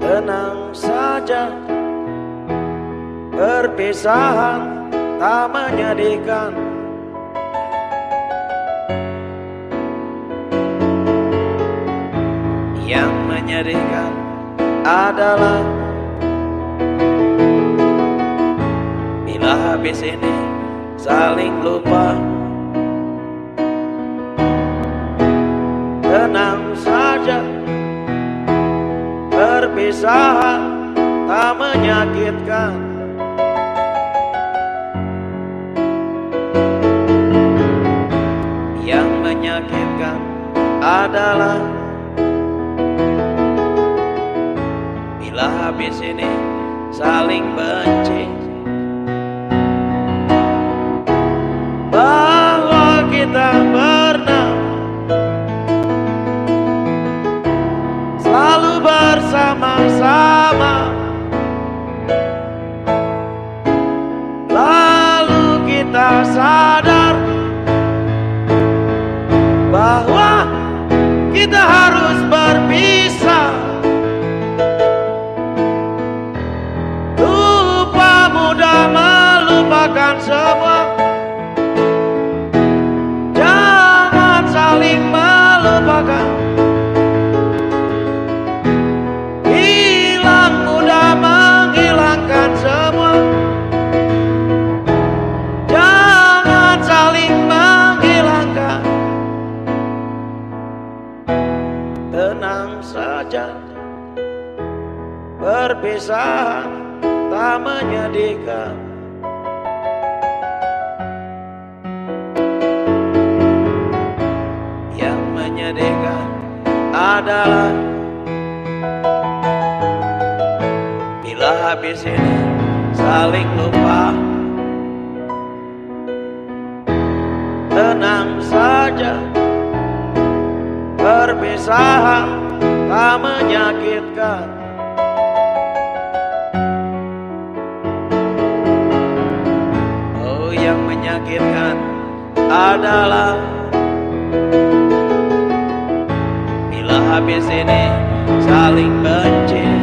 Tenang saja, perpisahan tak menyedihkan. Yang menyedihkan adalah bila habis ini saling lupa. Tenang saja, perpisahan tak menyakitkan. Yang menyakitkan adalah bila habis ini saling benci. Bahwa kita pernah selalu bersama-sama, lalu kita sadar bahwa kita harus berpisah. Lupa mudah melupakan semua, jangan saling melupakan. Hilang mudah menghilangkan semua, jangan saling menghilangkan. Tenang saja, perpisahan tak menyedihkan. Yang menyedihkan adalah bila habis ini saling lupa. Tenang saja, perpisahan tak menyakitkan. Oh, yang menyakitkan adalah bila habis ini saling benci.